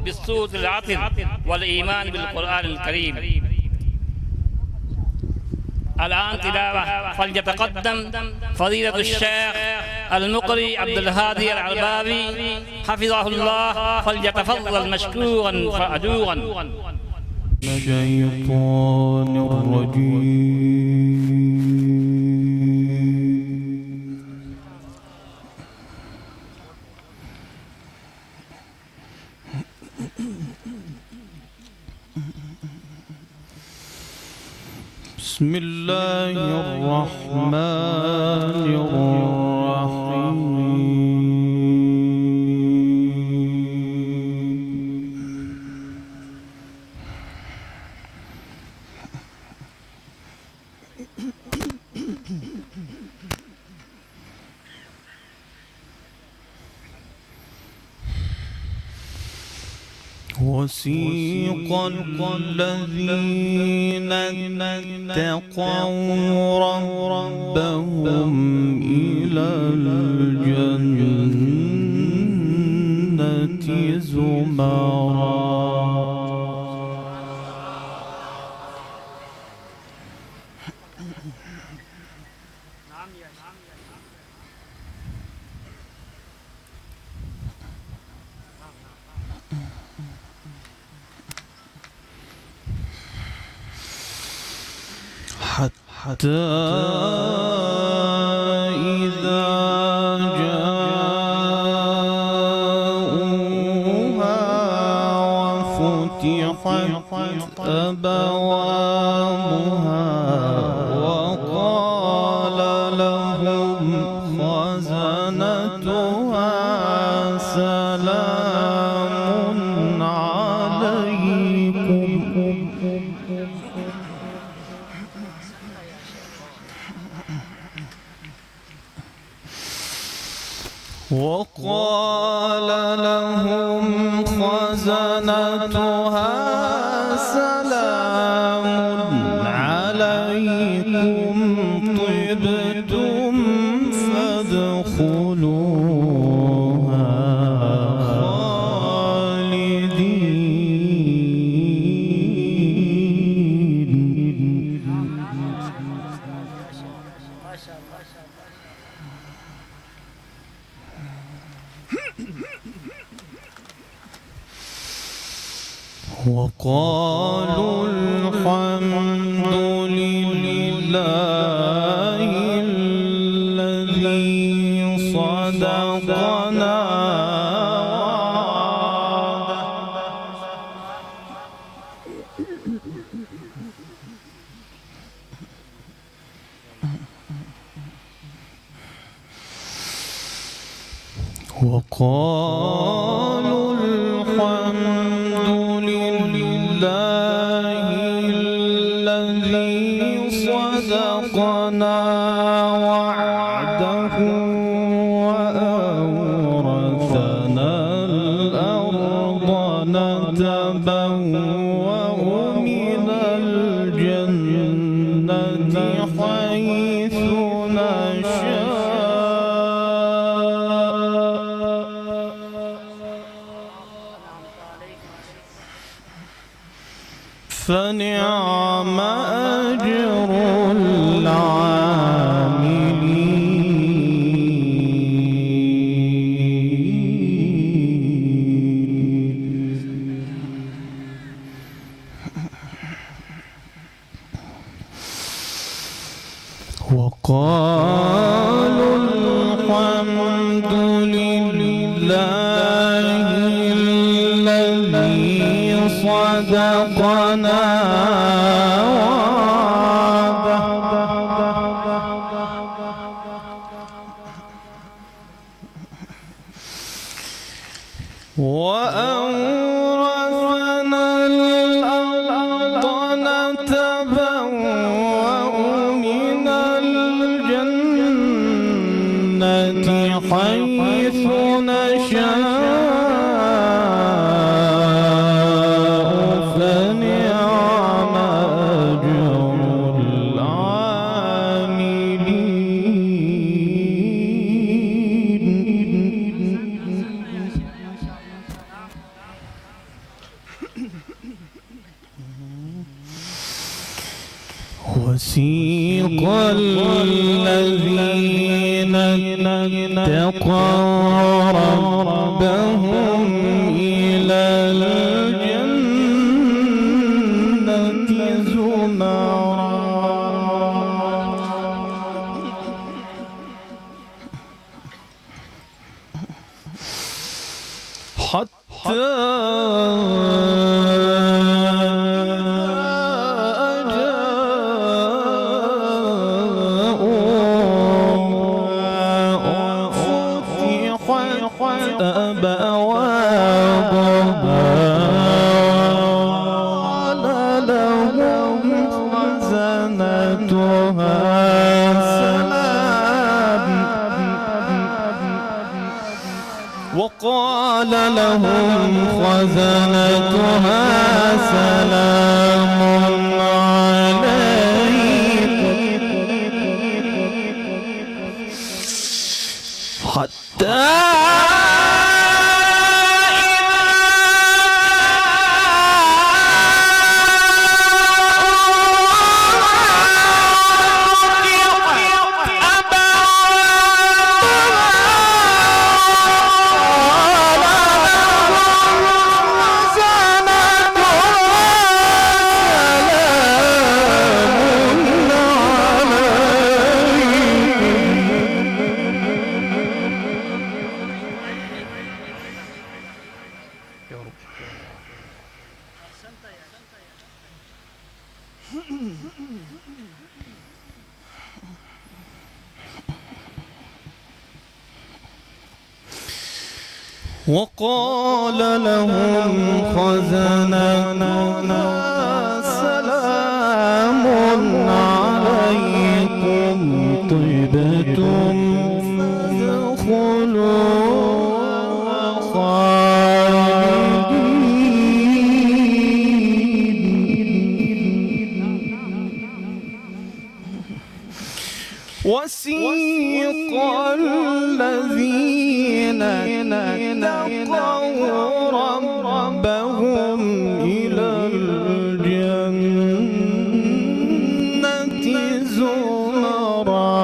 بالصوت العطر والإيمان بالقرآن الكريم. الآن تلاوة، فليتقدم فضيلة الشيخ المقري عبد الهادي العرباوي حفظه الله، فليتفضل مشكورا فأجورا. الشيطان الرجيم. بسم الله الرحمن الرحيم. وسيق الذين اتقوا ربهم إلى الجنة زمرا حتى إذا جاءوها وفتحت أبوابها وقال لهم خزنتها سلام عليكم. وقال لهم خزنتها سلام عليكم طبتم فادخلوها خالدين. وقالوا الحمد لله الذي صدقنا وقالوا الحمد لله الذي صدقنا وعده وأورثنا الأرض نتبوأ من الجنة حيث نشاء فنعم أجر العاملين. وقالوا الحمد لله الذي صدقنا وأورثنا الأرض نتبوأ من الجنة حيث نشاء فنعم أجر وسيق الذين اتقوا ربهم إلى الجنة زمرا حتى وقال لهم خزنتها سلام عليكم حتى وقال لهم خزنتها سلام عليكم طيبتم فادخلوا خالدين وسيق الذين اتقوا ربهم إلى الجنة زمرا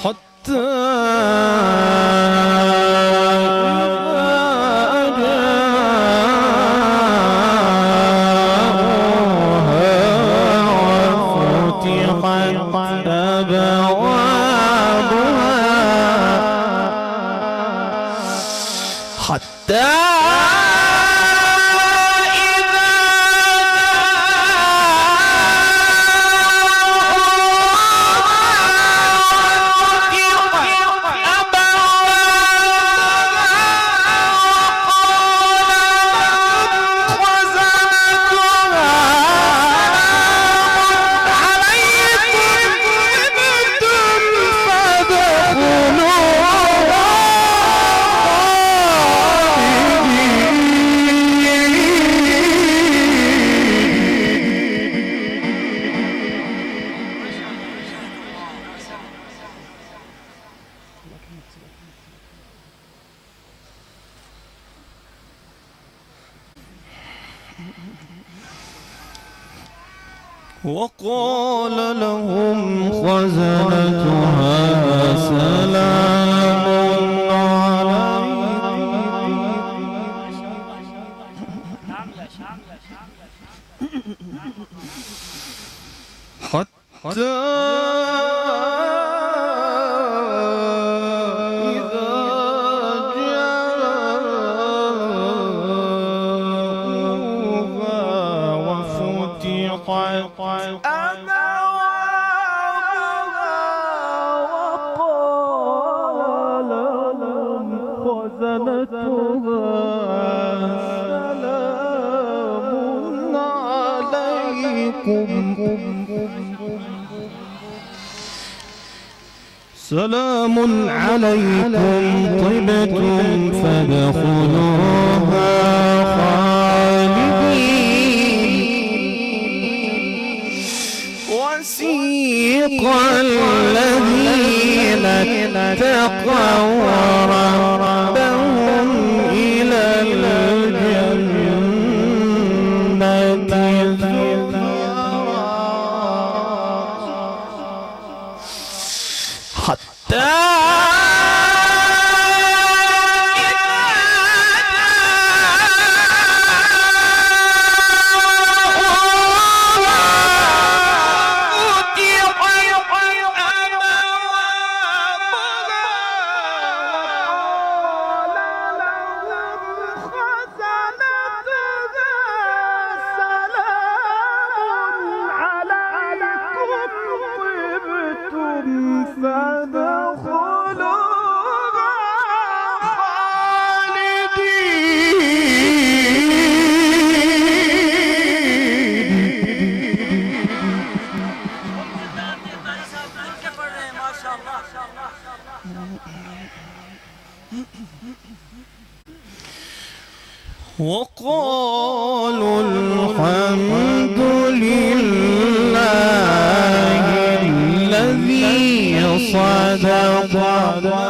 حتى وقال لهم خزنتها سلام عليكم حتى سلام عليكم طبتم فادخلوها خالدين وسيق الذين اتقوا ربهم إلى وقالوا الحمد لله الذي صدقنا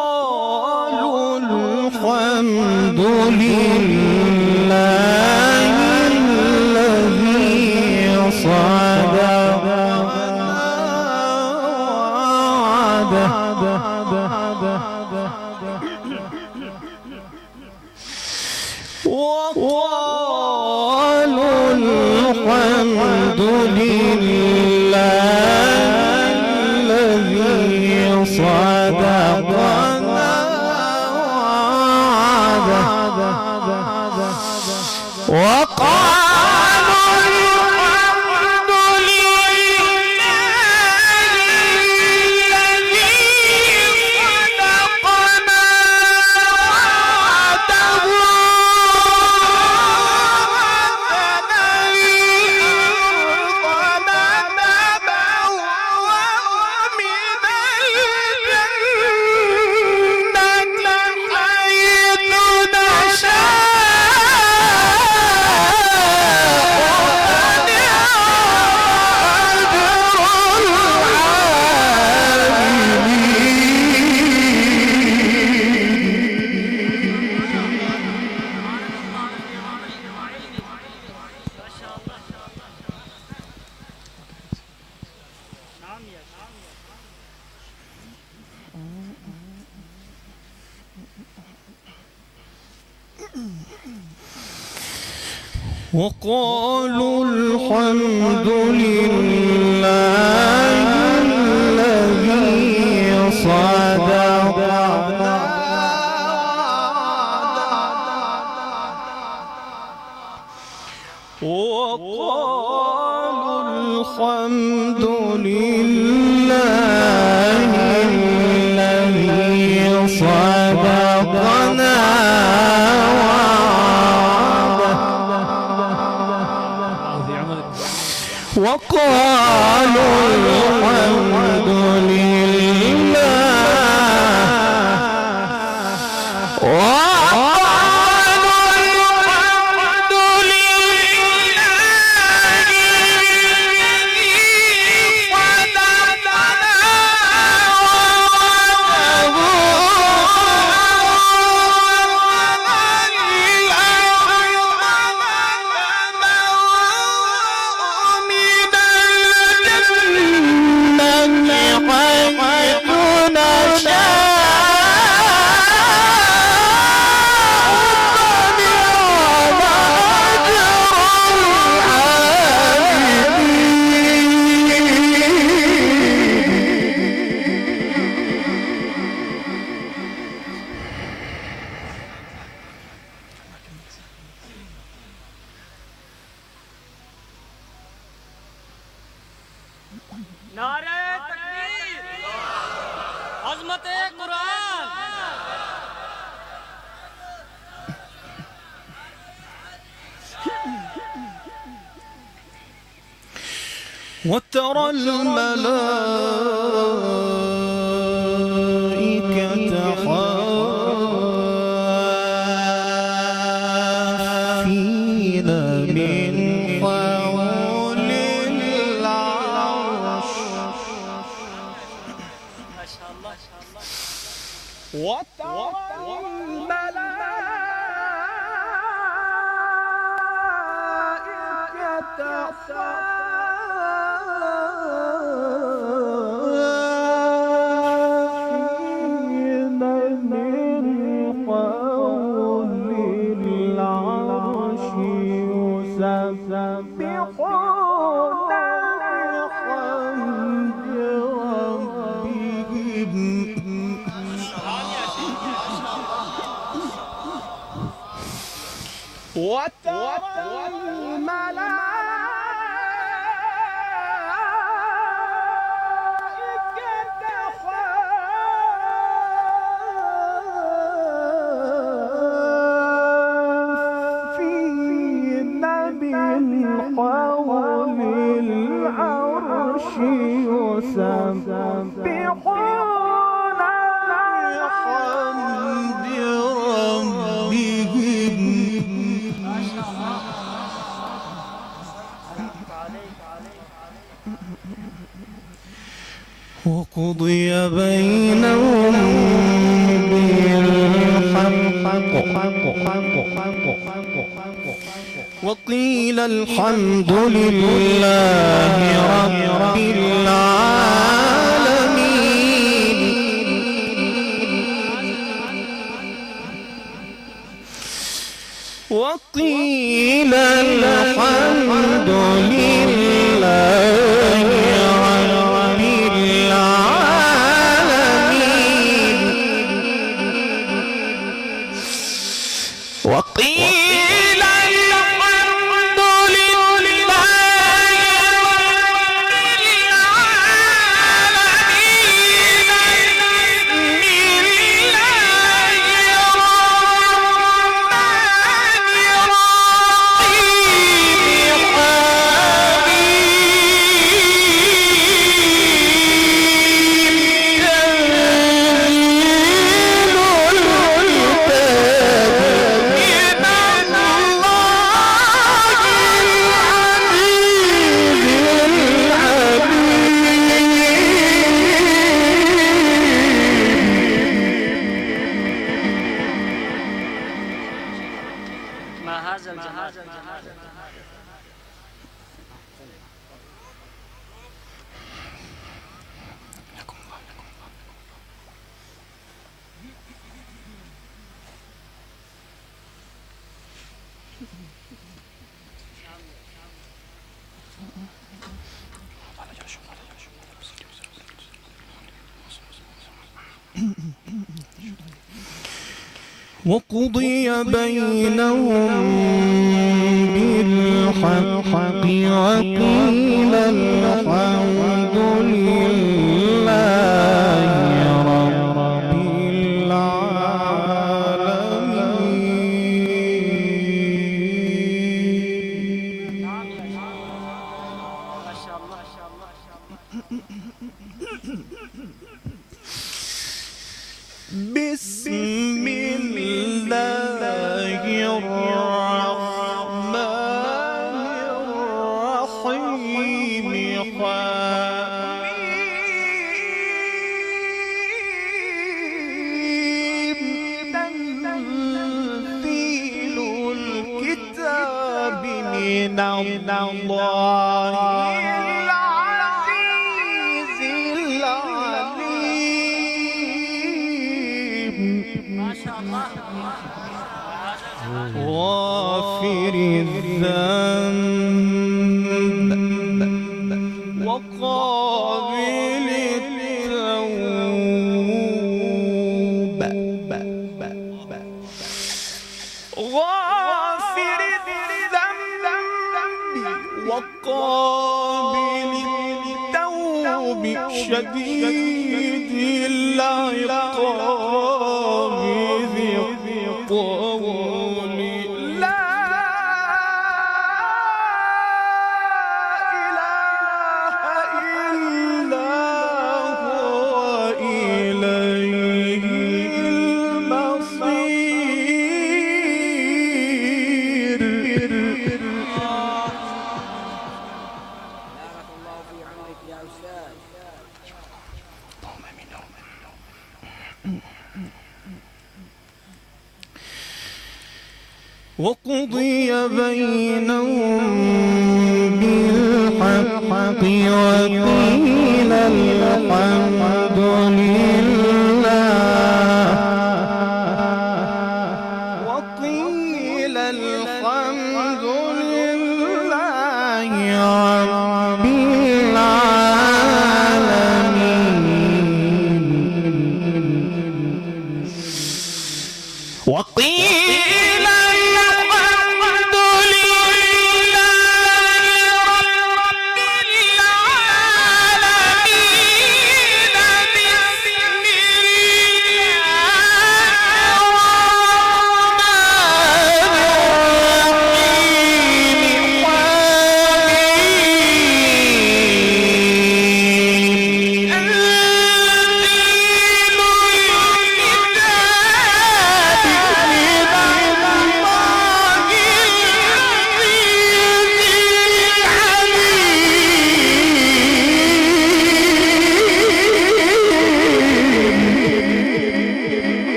وقالوا الحمد لله الذي صدقنا وقالوا الحمد لله الذي صدقنا وقالوا الحمد لله الذي صدقنا وقالوا الحمد لله الذي صدقنا وقالوا الحمد لله الذي صدقنا وقالوا الحمد لله وقالوا الحمد لله الذي صدقنا नारे तकबीर, अज़मते कुरान। وترى الملائكة حافين من حول العرش ما شاء الله ما شاء الله. وترى الملائكة يسبحون بحمد ربهم وترى الملائكة حافين من حول العرش يسبحون بحمد ربهم وقضي بينهم بالحق وقيل الحمد لله رب العالمين وقيل الحمد لله رب العالمين وقيل الحمد لله ما هذا الجمال وقضي بينهم بالحق وقيل الحمد لله رب العالمين ما شاء الله بسم الله الرحمن الرحيم تنزيل الكتاب من الله العزيز العليم ما شاء الله غافر الذنب وقابل التوب غافر الذنب وقابل التوب شديد العقاب ذي الطول لا إله إلا هو إليه المصير بارك الله في عمرك يا أستاذ. وقضي بينهم بالحق وقيل الحمد لله وقيل الحمد لله رب العالمين وقيل الحمد لله رب العالمين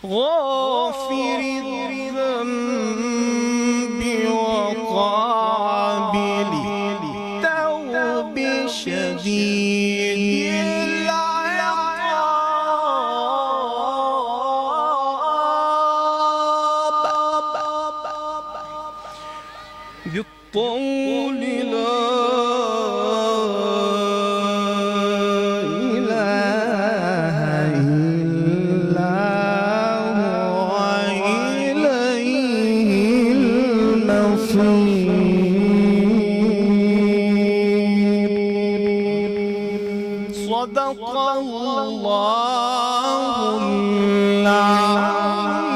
غافر الذنب وقابل التوب شديد العقاب بالطول لا إله إلا هو إليه المصير صدق الله العظيم.